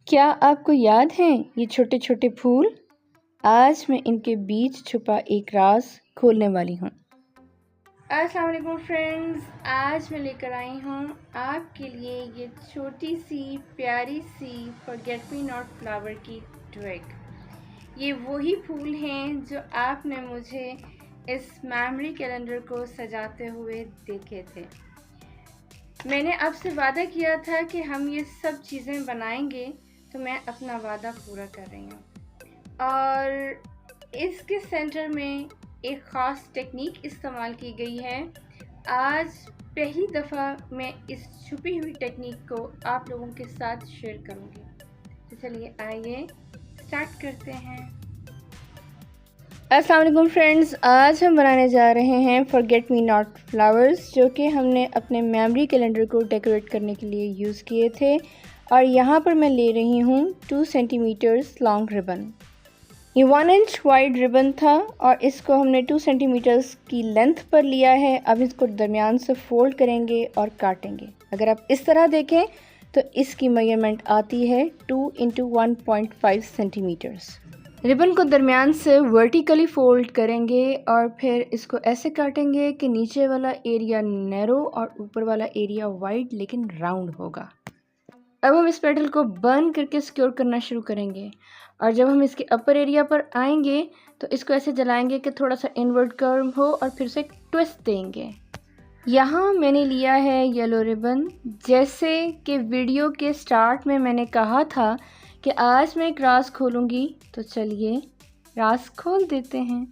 क्या आपको याद हैं ये छोटे छोटे फूल? आज मैं इनके बीच छुपा एक राज खोलने वाली हूँ। अस्सलाम वालेकुम फ्रेंड्स, आज मैं लेकर आई हूँ आपके लिए ये छोटी सी प्यारी सी फॉरगेट मी नॉट फ्लावर की ट्विग। ये वही फूल हैं जो आपने मुझे इस मेमोरी कैलेंडर को सजाते हुए देखे थे। मैंने आपसे वादा किया था कि हम ये सब चीज़ें बनाएंगे, तो मैं अपना वादा पूरा कर रही हूँ। और इसके सेंटर में एक ख़ास टेक्निक इस्तेमाल की गई है। आज पहली दफ़ा मैं इस छुपी हुई टेक्निक को आप लोगों के साथ शेयर करूँगी। तो चलिए आइए स्टार्ट करते हैं। अस्सलाम वालेकुम फ्रेंड्स, आज हम बनाने जा रहे हैं फॉरगेट मी नॉट फ्लावर्स, जो कि हमने अपने मेमोरी कैलेंडर को डेकोरेट करने के लिए यूज़ किए थे। और यहाँ पर मैं ले रही हूँ 2 सेंटीमीटर्स लॉन्ग रिबन। ये 1 इंच वाइड रिबन था और इसको हमने 2 सेंटीमीटर्स की लेंथ पर लिया है। अब इसको दरमियान से फोल्ड करेंगे और काटेंगे। अगर आप इस तरह देखें तो इसकी मेजरमेंट आती है 2 इंटू 1.5 सेंटीमीटर्स। रिबन को दरमियान से वर्टिकली फोल्ड करेंगे और फिर इसको ऐसे काटेंगे कि नीचे वाला एरिया नैरो और ऊपर वाला एरिया वाइड लेकिन राउंड होगा। अब हम इस पेटल को बर्न करके सिक्योर करना शुरू करेंगे और जब हम इसके अपर एरिया पर आएंगे तो इसको ऐसे जलाएंगे कि थोड़ा सा इनवर्ट कर्व हो और फिर से ट्विस्ट देंगे। यहाँ मैंने लिया है येलो रिबन। जैसे कि वीडियो के स्टार्ट में मैंने कहा था कि आज मैं एक राज खोलूँगी, तो चलिए राज खोल देते हैं।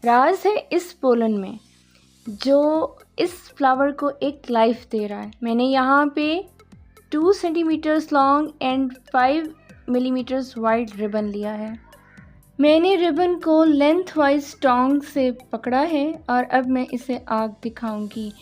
राज है इस पोलन में जो इस फ्लावर को एक लाइफ दे रहा है। मैंने यहाँ पे 2 centimetres long and 5 millimetres wide ribbon लिया है। मैंने रिबन को लेंथ वाइज टोंग से पकड़ा है और अब मैं इसे आग दिखाऊंगी।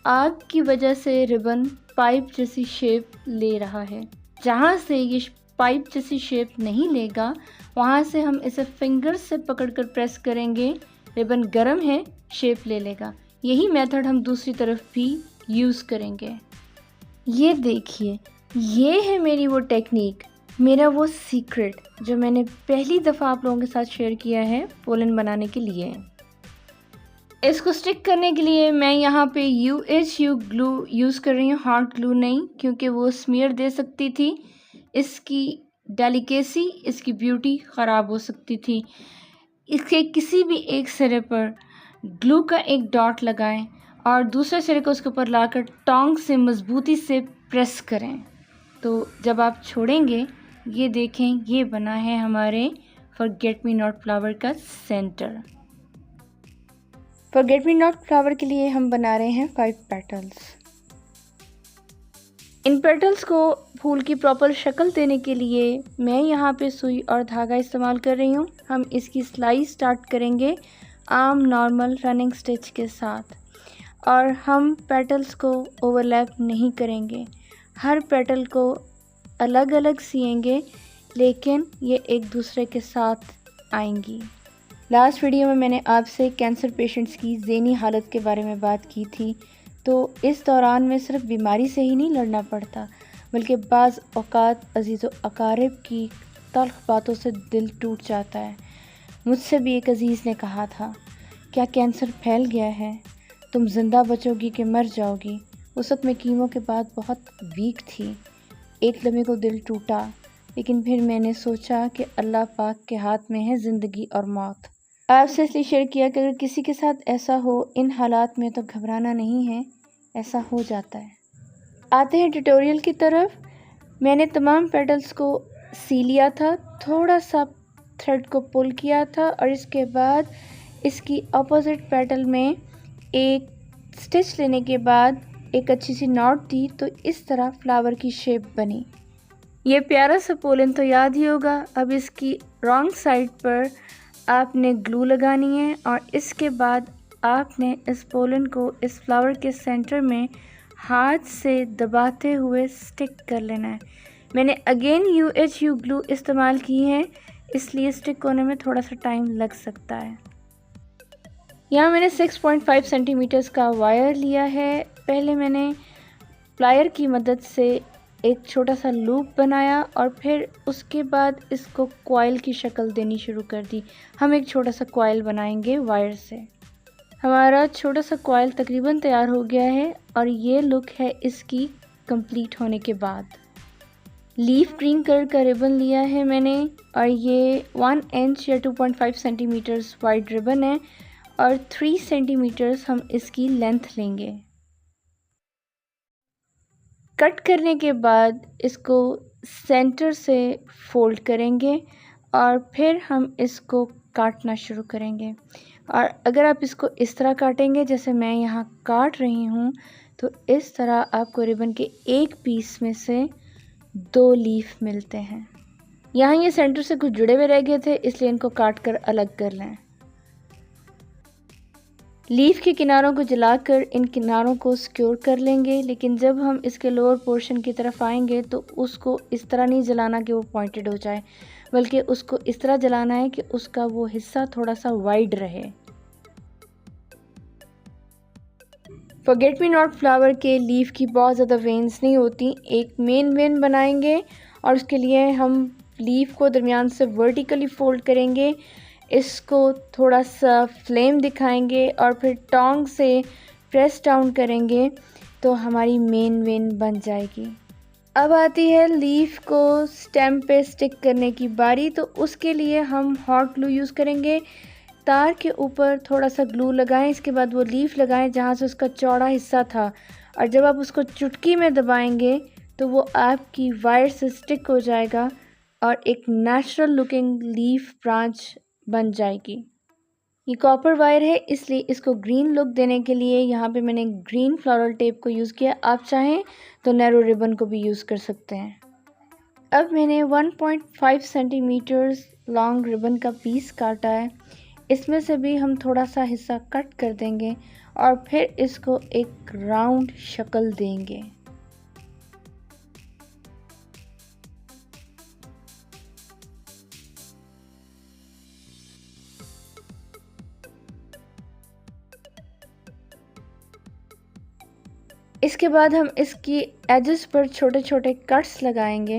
आग की वजह से रिबन पाइप जैसी शेप ले रहा है। जहाँ से ये पाइप जैसी शेप नहीं लेगा वहाँ से हम इसे फिंगर से पकड़कर प्रेस करेंगे। रिबन गर्म है, शेप ले लेगा। यही मेथड हम दूसरी तरफ भी यूज़ करेंगे। ये देखिए, ये है मेरी वो टेक्निक, मेरा वो सीक्रेट जो मैंने पहली दफ़ा आप लोगों के साथ शेयर किया है पोलन बनाने के लिए। इसको स्टिक करने के लिए मैं यहाँ पे UHU ग्लू यूज़ कर रही हूँ, हॉट ग्लू नहीं, क्योंकि वो स्मीयर दे सकती थी। इसकी डेलिकेसी, इसकी ब्यूटी ख़राब हो सकती थी। इसके किसी भी एक सिरे पर ग्लू का एक डॉट लगाएं और दूसरे सिरे को उसके ऊपर लाकर टोंग से मज़बूती से प्रेस करें। तो जब आप छोड़ेंगे, ये देखें, ये बना है हमारे फॉरगेट मी नॉट फ्लावर का centre. Forget me not flower के लिए हम बना रहे हैं 5 पेटल्स। इन पेटल्स को फूल की प्रॉपर शक्ल देने के लिए मैं यहाँ पे सुई और धागा इस्तेमाल कर रही हूँ। हम इसकी सिलाई स्टार्ट करेंगे आम नॉर्मल रनिंग स्टिच के साथ और हम पेटल्स को ओवरलैप नहीं करेंगे। हर पेटल को अलग अलग सिएंगे, लेकिन ये एक दूसरे के साथ आएंगी। लास्ट वीडियो में मैंने आपसे कैंसर पेशेंट्स की ज़हनी हालत के बारे में बात की थी। तो इस दौरान में सिर्फ बीमारी से ही नहीं लड़ना पड़ता, बल्कि बाज़ औक़ात अज़ीज़ व अकारिब की तल्ख़ बातों से दिल टूट जाता है। मुझसे भी एक अज़ीज़ ने कहा था, क्या कैंसर फैल गया है, तुम ज़िंदा बचोगी कि मर जाओगी। उस वक्त मैं कीमो के बाद बहुत वीक थी। एक लम्हे को दिल टूटा, लेकिन फिर मैंने सोचा कि अल्लाह पाक के हाथ में है ज़िंदगी और मौत। आपसे इसलिए शेयर किया कि अगर किसी के साथ ऐसा हो इन हालात में तो घबराना नहीं है, ऐसा हो जाता है। आते हैं ट्यूटोरियल की तरफ। मैंने तमाम पेटल्स को सी लिया था, थोड़ा सा थ्रेड को पुल किया था और इसके बाद इसकी अपोजिट पेटल में एक स्टिच लेने के बाद एक अच्छी सी नॉट दी, तो इस तरह फ्लावर की शेप बनी। ये प्यारा सा पोलन तो याद ही होगा। अब इसकी रॉन्ग साइड पर आपने ग्लू लगानी है और इसके बाद आपने इस पोलन को इस फ्लावर के सेंटर में हाथ से दबाते हुए स्टिक कर लेना है। मैंने अगेन UHU ग्लू इस्तेमाल की है, इसलिए स्टिक होने में थोड़ा सा टाइम लग सकता है। यहाँ मैंने 6.5 सेंटीमीटर्स का वायर लिया है। पहले मैंने प्लायर की मदद से एक छोटा सा लूप बनाया और फिर उसके बाद इसको कॉइल की शक्ल देनी शुरू कर दी। हम एक छोटा सा कॉइल बनाएंगे वायर से। हमारा छोटा सा कॉइल तकरीबन तैयार हो गया है और ये लुक है इसकी कंप्लीट होने के बाद। लीफ ग्रीन कलर का रिबन लिया है मैंने और ये 1 इंच या 2.5 सेंटीमीटर्स वाइड रिबन है और 3 सेंटीमीटर्स हम इसकी लेंथ लेंगे। कट करने के बाद इसको सेंटर से फोल्ड करेंगे और फिर हम इसको काटना शुरू करेंगे। और अगर आप इसको इस तरह काटेंगे जैसे मैं यहाँ काट रही हूँ तो इस तरह आपको रिबन के एक पीस में से 2 लीफ मिलते हैं। यहाँ ये सेंटर से कुछ जुड़े हुए रह गए थे इसलिए इनको काट कर अलग कर लें। लीफ के किनारों को जलाकर इन किनारों को सिक्योर कर लेंगे, लेकिन जब हम इसके लोअर पोर्शन की तरफ आएंगे तो उसको इस तरह नहीं जलाना कि वो पॉइंटेड हो जाए, बल्कि उसको इस तरह जलाना है कि उसका वो हिस्सा थोड़ा सा वाइड रहे। फॉरगेट मी नॉट फ्लावर के लीफ की बहुत ज़्यादा वेन्स नहीं होती। एक मेन वेन बनाएंगे और उसके लिए हम लीफ को दरमियान से वर्टिकली फोल्ड करेंगे, इसको थोड़ा सा फ्लेम दिखाएंगे और फिर टोंग से प्रेस डाउन करेंगे तो हमारी मेन वेन बन जाएगी। अब आती है लीफ को स्टेम पे स्टिक करने की बारी, तो उसके लिए हम हॉट ग्लू यूज़ करेंगे। तार के ऊपर थोड़ा सा ग्लू लगाएं, इसके बाद वो लीफ लगाएं जहाँ से उसका चौड़ा हिस्सा था और जब आप उसको चुटकी में दबाएंगे तो वो आपकी वायर से स्टिक हो जाएगा और एक नेचुरल लुकिंग लीफ ब्रांच बन जाएगी। ये कॉपर वायर है इसलिए इसको ग्रीन लुक देने के लिए यहाँ पे मैंने ग्रीन फ्लोरल टेप को यूज़ किया। आप चाहें तो नैरो रिबन को भी यूज़ कर सकते हैं। अब मैंने 1.5 सेंटीमीटर्स लॉन्ग रिबन का पीस काटा है, इसमें से भी हम थोड़ा सा हिस्सा कट कर देंगे और फिर इसको एक राउंड शक्ल देंगे। इसके बाद हम इसकी एजेस पर छोटे छोटे कट्स लगाएंगे।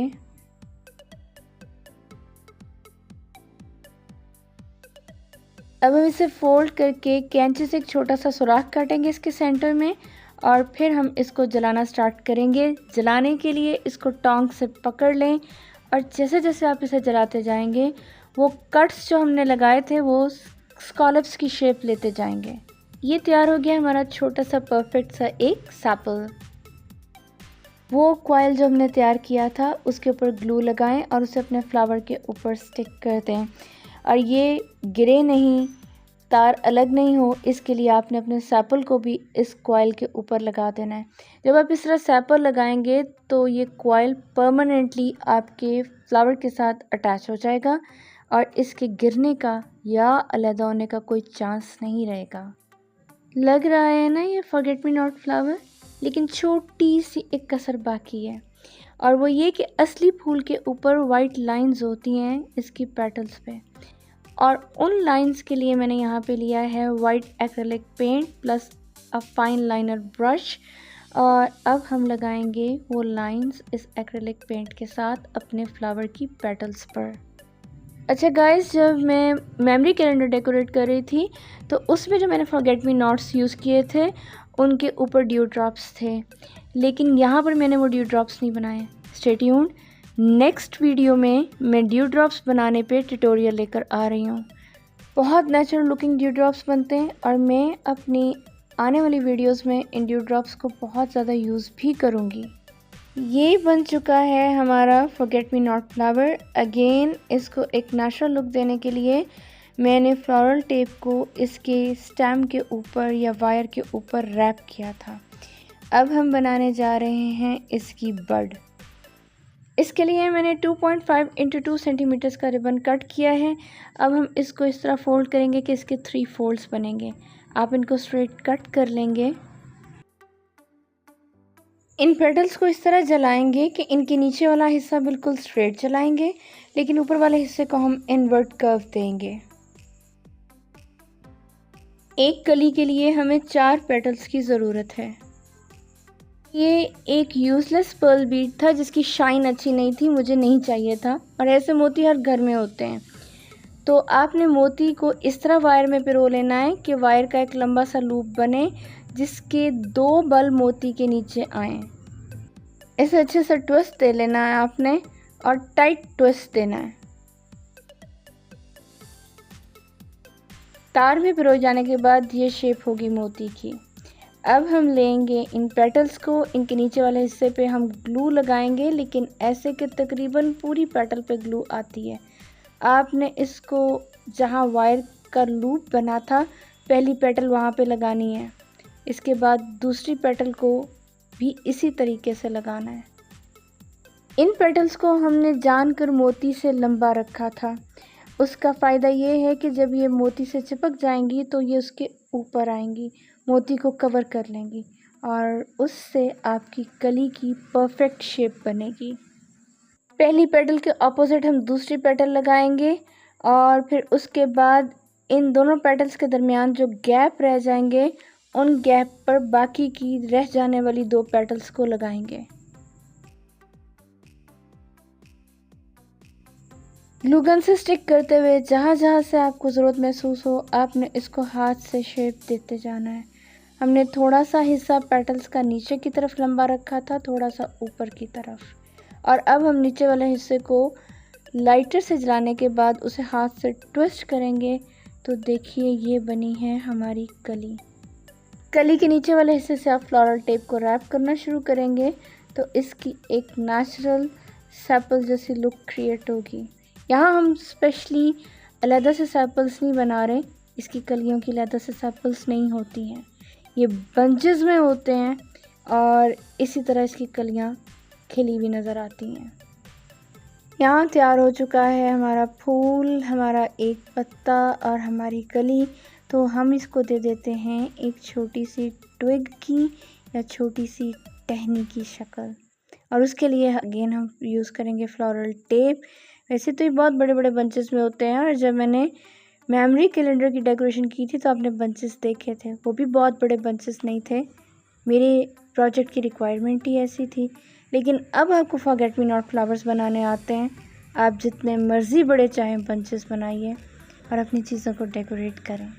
अब हम इसे फोल्ड करके कैंची से एक छोटा सा सुराख काटेंगे इसके सेंटर में और फिर हम इसको जलाना स्टार्ट करेंगे। जलाने के लिए इसको टोंग से पकड़ लें और जैसे जैसे आप इसे जलाते जाएंगे वो कट्स जो हमने लगाए थे वो स्कॉलप्स की शेप लेते जाएंगे। ये तैयार हो गया हमारा छोटा सा परफेक्ट सा एक सैपल। वो कॉइल जो हमने तैयार किया था उसके ऊपर ग्लू लगाएं और उसे अपने फ्लावर के ऊपर स्टिक कर दें और ये गिरे नहीं, तार अलग नहीं हो, इसके लिए आपने अपने सैपल को भी इस कॉइल के ऊपर लगा देना है। जब आप इस तरह सैपल लगाएंगे तो ये कॉइल परमानेंटली आपके फ्लावर के साथ अटैच हो जाएगा और इसके गिरने का या अलग होने का कोई चांस नहीं रहेगा। लग रहा है ना ये फॉरगेट मी नॉट फ्लावर, लेकिन छोटी सी एक कसर बाकी है और वो ये कि असली फूल के ऊपर वाइट लाइंस होती हैं इसकी पेटल्स पे, और उन लाइंस के लिए मैंने यहाँ पे लिया है white acrylic paint plus a fine liner brush. और अब हम लगाएंगे वो लाइंस इस एक्रेलिक पेंट के साथ अपने फ्लावर की पेटल्स पर। अच्छा गाइस, जब मैं मेमोरी कैलेंडर डेकोरेट कर रही थी तो उसमें जो मैंने फॉरगेट मी नॉट्स यूज़ किए थे उनके ऊपर ड्यू ड्रॉप्स थे, लेकिन यहाँ पर मैंने वो ड्यू ड्रॉप्स नहीं बनाए। स्टे ट्यून्ड, नेक्स्ट वीडियो में मैं ड्यू ड्रॉप्स बनाने पे ट्यूटोरियल लेकर आ रही हूँ। बहुत नेचुरल लुकिंग ड्यू ड्रॉप्स बनते हैं और मैं अपनी आने वाली वीडियोस में इन ड्यू ड्रॉप्स को बहुत ज़्यादा यूज़ भी करूँगी। ये बन चुका है हमारा forget me not flower. Again इसको एक नेचुरल लुक देने के लिए मैंने फ्लोरल टेप को इसके स्टेम के ऊपर या वायर के ऊपर रैप किया था। अब हम बनाने जा रहे हैं इसकी बड। इसके लिए मैंने 2.5 × 2 सेंटीमीटर्स का रिबन कट किया है। अब हम इसको इस तरह फोल्ड करेंगे कि इसके 3 फोल्ड्स बनेंगे। आप इनको स्ट्रेट कट कर लेंगे। इन पेटल्स को इस तरह जलाएंगे कि इनके नीचे वाला हिस्सा बिल्कुल स्ट्रेट जलाएंगे, लेकिन ऊपर वाले हिस्से को हम इनवर्ट कर्व देंगे। एक कली के लिए हमें 4 पेटल्स की ज़रूरत है। ये एक यूज़लेस पर्ल बीड था जिसकी शाइन अच्छी नहीं थी, मुझे नहीं चाहिए था, और ऐसे मोती हर घर में होते हैं। तो आपने मोती को इस तरह वायर में पिरो लेना है कि वायर का एक लंबा सा लूप बने जिसके 2 बल मोती के नीचे आएँ। इसे अच्छे से ट्विस्ट दे लेना है आपने, और टाइट ट्विस्ट देना है। तार में पिरोए जाने के बाद ये शेप होगी मोती की। अब हम लेंगे इन पेटल्स को, इनके नीचे वाले हिस्से पे हम ग्लू लगाएंगे, लेकिन ऐसे कि तकरीबन पूरी पेटल पे ग्लू आती है। आपने इसको जहाँ वायर का लूप बना था पहली पेटल वहाँ पे लगानी है, इसके बाद दूसरी पेटल को भी इसी तरीके से लगाना है। इन पेटल्स को हमने जानकर मोती से लंबा रखा था। उसका फ़ायदा ये है कि जब ये मोती से चिपक जाएंगी तो ये उसके ऊपर आएंगी, मोती को कवर कर लेंगी, और उससे आपकी कली की परफेक्ट शेप बनेगी। पहली पेटल के ऑपोजिट हम दूसरी पेटल लगाएंगे, और फिर उसके बाद इन दोनों पेटल्स के दरमियान जो गैप रह जाएंगे उन गैप पर बाकी की रह जाने वाली 2 पेटल्स को लगाएंगे। ग्लू गन से स्टिक करते हुए जहाँ जहाँ से आपको ज़रूरत महसूस हो आपने इसको हाथ से शेप देते जाना है। हमने थोड़ा सा हिस्सा पेटल्स का नीचे की तरफ लंबा रखा था, थोड़ा सा ऊपर की तरफ, और अब हम नीचे वाले हिस्से को लाइटर से जलाने के बाद उसे हाथ से ट्विस्ट करेंगे तो देखिए ये बनी है हमारी कली। कली के नीचे वाले हिस्से से आप फ्लोरल टेप को रैप करना शुरू करेंगे तो इसकी एक नेचुरल सेपल जैसी लुक क्रिएट होगी। यहाँ हम स्पेशली अलहदा से सेपल्स नहीं बना रहे, इसकी कलियों की अलहदा से सेपल्स नहीं होती हैं, ये बंचेस में होते हैं और इसी तरह इसकी कलियाँ खिली हुई नज़र आती हैं। यहाँ तैयार हो चुका है हमारा फूल, हमारा एक पत्ता और हमारी कली। तो हम इसको दे देते हैं एक छोटी सी ट्विग की या छोटी सी टहनी की शक्ल, और उसके लिए अगेन हम यूज़ करेंगे फ्लोरल टेप। वैसे तो ये बहुत बड़े बड़े बंचेस में होते हैं, और जब मैंने मेमोरी कैलेंडर की डेकोरेशन की थी तो आपने बंचेस देखे थे, वो भी बहुत बड़े बंचेस नहीं थे, मेरे प्रोजेक्ट की रिक्वायरमेंट ही ऐसी थी। लेकिन अब आपको फॉरगेट मी नॉट फ्लावर्स बनाने आते हैं, आप जितने मर्ज़ी बड़े चाहें बंचेस बनाइए और अपनी चीज़ों को डेकोरेट करें।